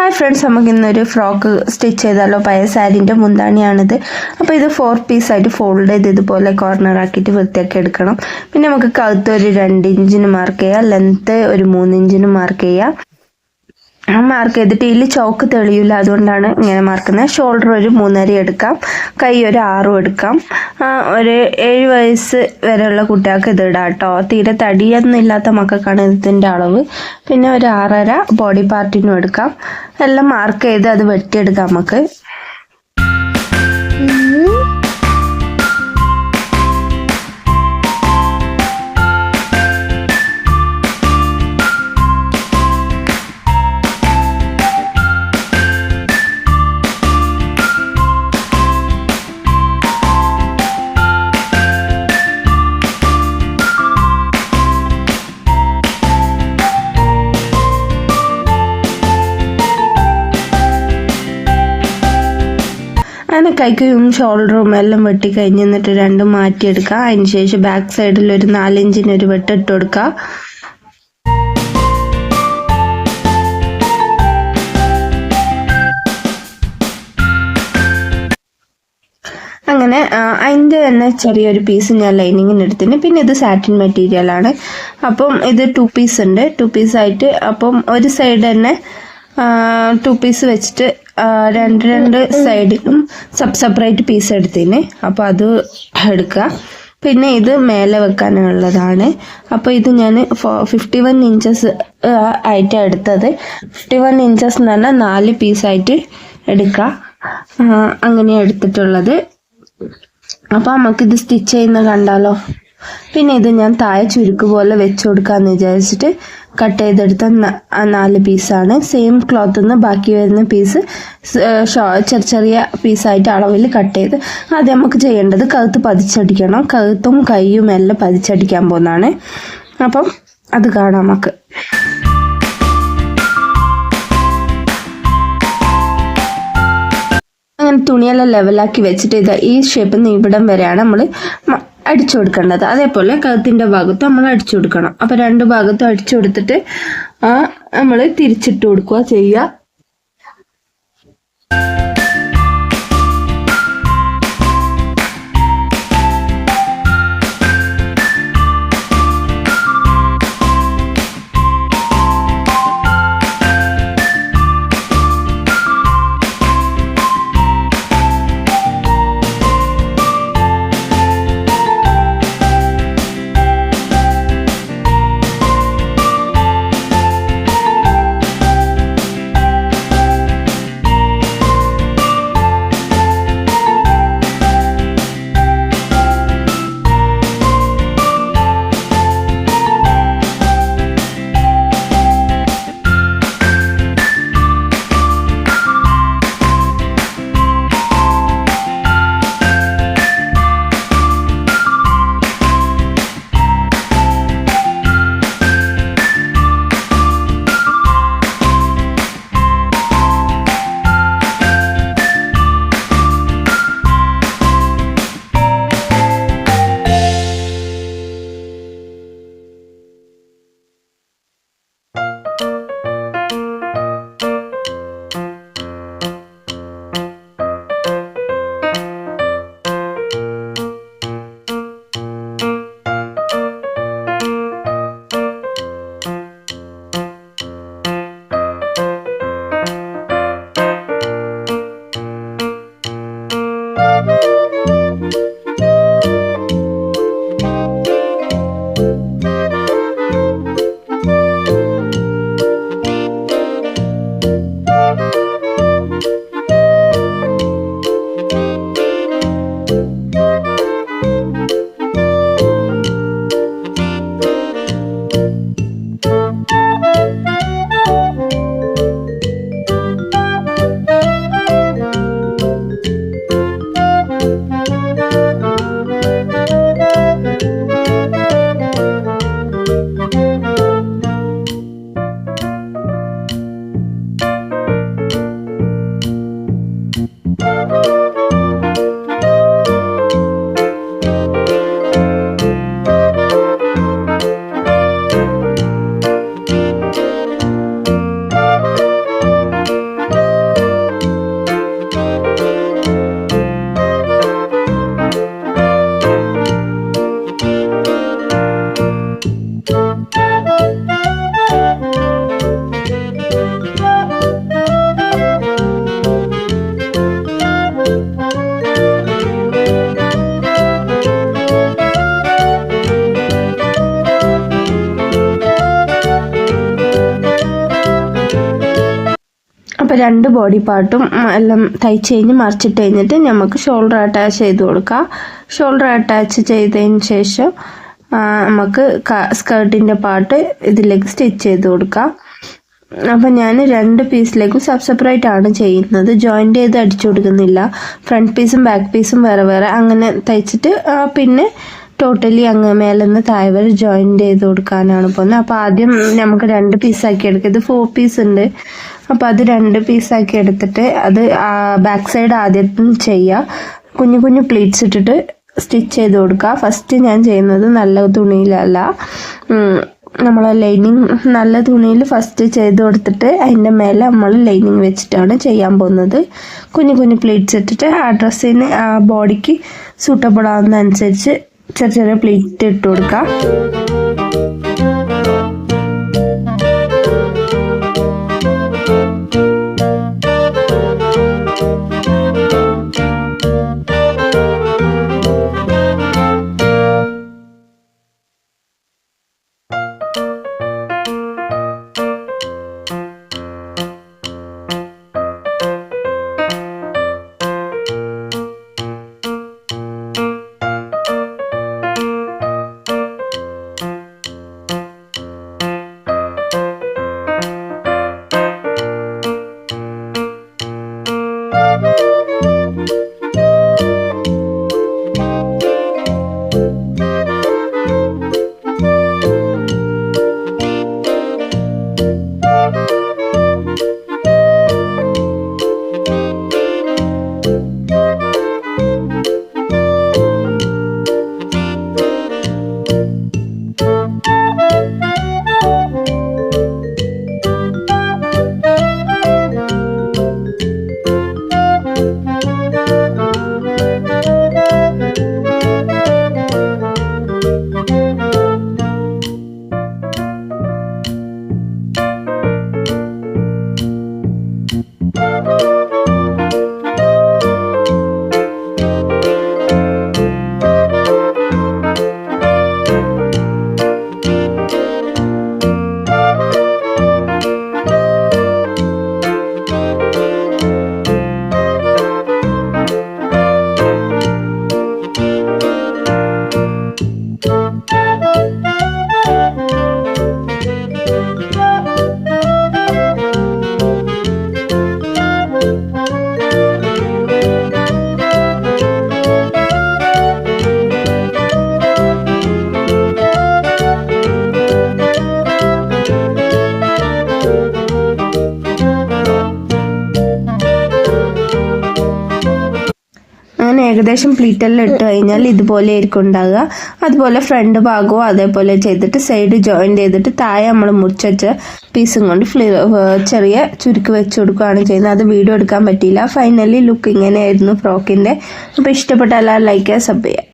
Hi friends, നമുക്ക് ഇന്നൊരു frock stitch ചെയ്താലോ. പഴയ സാരീൻ്റെ മുന്താണിയാണിത്. അപ്പോൾ ഇത് 4 പീസായിട്ട് ഫോൾഡ് ചെയ്ത് ഇതുപോലെ കോർണർ ആക്കിയിട്ട് വൃത്തിയാക്കി എടുക്കണം. പിന്നെ നമുക്ക് കഴുത്ത് ഒരു 2 ഇഞ്ചിന് മാർക്ക് ചെയ്യാം, ലെങ്ത്ത് ഒരു 3 ഇഞ്ചിന് മാർക്ക് ചെയ്യാം. മാർക്ക് ചെയ്തിട്ട് ഇതിൽ ചോക്ക് തെളിയില്ല, അതുകൊണ്ടാണ് ഇങ്ങനെ മാർക്കുന്നത്. ഷോൾഡർ ഒരു 3.5 എടുക്കാം, കൈ ഒരു 6 എടുക്കാം. ഒരു 7 വയസ്സ് വരെയുള്ള കുട്ടികൾക്ക് ഇത് ഇടാം കേട്ടോ. തീരെ തടിയൊന്നും ഇല്ലാത്ത മക്കൾക്കാണ് ഇതിൻ്റെ അളവ്. പിന്നെ ഒരു 6.5 ബോഡി പാർട്ടിനും എടുക്കാം. എല്ലാം മാർക്ക് ചെയ്ത് അത് വെട്ടിയെടുക്കാം നമുക്ക്. അങ്ങനെ കൈക്കും ഷോൾഡറും എല്ലാം വെട്ടി കഴിഞ്ഞ് എന്നിട്ട് രണ്ടും മാറ്റിയെടുക്കുക. അതിന് ശേഷം ബാക്ക് സൈഡിൽ ഒരു 4 ഇഞ്ചിന് ഒരു വെട്ടിട്ട് കൊടുക്കുക. അങ്ങനെ അതിൻ്റെ തന്നെ ചെറിയൊരു പീസ് ഞാൻ ലൈനിങ്ങിന് എടുത്തിന്. പിന്നെ ഇത് സാറ്റിൻ മെറ്റീരിയലാണ്. അപ്പം ഇത് 2 പീസ് ഉണ്ട്, 2 പീസായിട്ട്. അപ്പം ഒരു സൈഡ് തന്നെ 2 പീസ് വെച്ചിട്ട് രണ്ട് സൈഡിലും സെപ്പറേറ്റ് പീസ് എടുത്തിന്. അപ്പോൾ അത് എടുക്കുക. പിന്നെ ഇത് മേലെ വെക്കാനുള്ളതാണ്. അപ്പോൾ ഇത് ഞാൻ 51 ഇഞ്ചസ് ആയിട്ടാണ് എടുത്തത്. 51 ഇഞ്ചസ് എന്ന് പറഞ്ഞാൽ 4 പീസായിട്ട് എടുക്കുക. അങ്ങനെയാണ് എടുത്തിട്ടുള്ളത്. അപ്പോൾ നമുക്കിത് സ്റ്റിച്ച് ചെയ്യുന്ന കണ്ടാലോ. പിന്നെ ഇത് ഞാൻ താഴെ ചുരുക്ക് പോലെ വെച്ച് കൊടുക്കാമെന്ന് വിചാരിച്ചിട്ട് കട്ട് ചെയ്തെടുത്ത 4 പീസാണ്. സെയിം ക്ലോത്തിൽ നിന്ന് ബാക്കി വരുന്ന പീസ് ചെറിയ പീസായിട്ട് അളവിൽ കട്ട് ചെയ്ത് ആദ്യം നമുക്ക് ചെയ്യേണ്ടത് കഴുത്ത് പതിച്ചടിക്കണം. കഴുത്തും കൈയും എല്ലാം പതിച്ചടിക്കാൻ പോകുന്നതാണ്. അപ്പം അത് കാണാം നമുക്ക്. അങ്ങനെ തുണിയെല്ലാം ലെവലാക്കി വെച്ചിട്ട് ഇത് ഈ ഷേപ്പിൽ നിന്ന് ഇവിടം വരെയാണ് നമ്മൾ അടിച്ചു കൊടുക്കേണ്ടത്. അതേപോലെ കഴുത്തിൻ്റെ ഭാഗത്തും നമ്മൾ അടിച്ചു കൊടുക്കണം. അപ്പോൾ 2 ഭാഗത്തും അടിച്ചു കൊടുത്തിട്ട് നമ്മൾ തിരിച്ചിട്ട് കൊടുക്കുക ചെയ്യുക. അപ്പോൾ 2 ബോഡി പാർട്ടും എല്ലാം തയ്ച്ച് കഴിഞ്ഞ് മറിച്ചിട്ട് കഴിഞ്ഞിട്ട് നമുക്ക് ഷോൾഡർ അറ്റാച്ച് ചെയ്ത് കൊടുക്കാം. ഷോൾഡർ അറ്റാച്ച് ചെയ്തതിന് ശേഷം നമുക്ക് സ്കേർട്ടിൻ്റെ പാർട്ട് ഇതിലേക്ക് സ്റ്റിച്ച് ചെയ്ത് കൊടുക്കാം. അപ്പം ഞാൻ 2 പീസിലേക്കും സെപ്പറേറ്റ് ആണ് ചെയ്യുന്നത്. ജോയിൻ്റ് ചെയ്ത് അടിച്ചു കൊടുക്കുന്നില്ല. ഫ്രണ്ട് പീസും ബാക്ക് പീസും വേറെ വേറെ അങ്ങനെ തയ്ച്ചിട്ട് പിന്നെ ടോട്ടലി അങ്ങ് മേലെ നിന്ന് താഴെ വരെ ജോയിൻ്റ് ചെയ്ത് കൊടുക്കാനാണ് പോകുന്നത്. അപ്പോൾ ആദ്യം നമുക്ക് 2 പീസാക്കി എടുക്കുക. ഇത് 4 പീസ് ഉണ്ട്. അപ്പോൾ അത് 2 പീസാക്കി എടുത്തിട്ട് അത് ബാക്ക് സൈഡ് ആദ്യം ചെയ്യുക. കുഞ്ഞു കുഞ്ഞു പ്ലീറ്റ്സ് ഇട്ടിട്ട് സ്റ്റിച്ച് ചെയ്ത് കൊടുക്കുക. ഫസ്റ്റ് ഞാൻ ചെയ്യുന്നത് നല്ല തുണിയിലല്ല, നമ്മൾ ലൈനിങ് നല്ല തുണിയിൽ ഫസ്റ്റ് ചെയ്ത് കൊടുത്തിട്ട് അതിൻ്റെ മേലെ നമ്മൾ ലൈനിങ് വെച്ചിട്ടാണ് ചെയ്യാൻ പോകുന്നത്. കുഞ്ഞു കുഞ്ഞു പ്ലീറ്റ്സ് ഇട്ടിട്ട് ആ ഡ്രസ്സിന് ആ ബോഡിക്ക് സൂട്ടബിൾ ആവുന്നതനുസരിച്ച് ചെറിയ ചെറിയ പ്ലീറ്റ് ഇട്ട് കൊടുക്കുക. അങ്ങനെ ഏകദേശം പ്ലീറ്റെല്ലാം ഇട്ട് കഴിഞ്ഞാൽ ഇതുപോലെ ആയിരിക്കും ഉണ്ടാകുക. അതുപോലെ ഫ്രണ്ട് ഭാഗവും അതേപോലെ ചെയ്തിട്ട് സൈഡ് ജോയിൻ ചെയ്തിട്ട് താഴെ നമ്മൾ മുറിച്ച് വെച്ച പീസും കൊണ്ട് ചെറിയ ചുരുക്ക് വെച്ച് കൊടുക്കുകയാണ് ചെയ്യുന്നത്. അത് വീഡിയോ എടുക്കാൻ പറ്റിയില്ല. ഫൈനലി ലുക്ക് ഇങ്ങനെയായിരുന്നു ഫ്രോക്കിൻ്റെ. അപ്പോൾ ഇഷ്ടപ്പെട്ട എല്ലാവരും ലൈക്ക് ചെയ്യുക, സബ് ചെയ്യുക.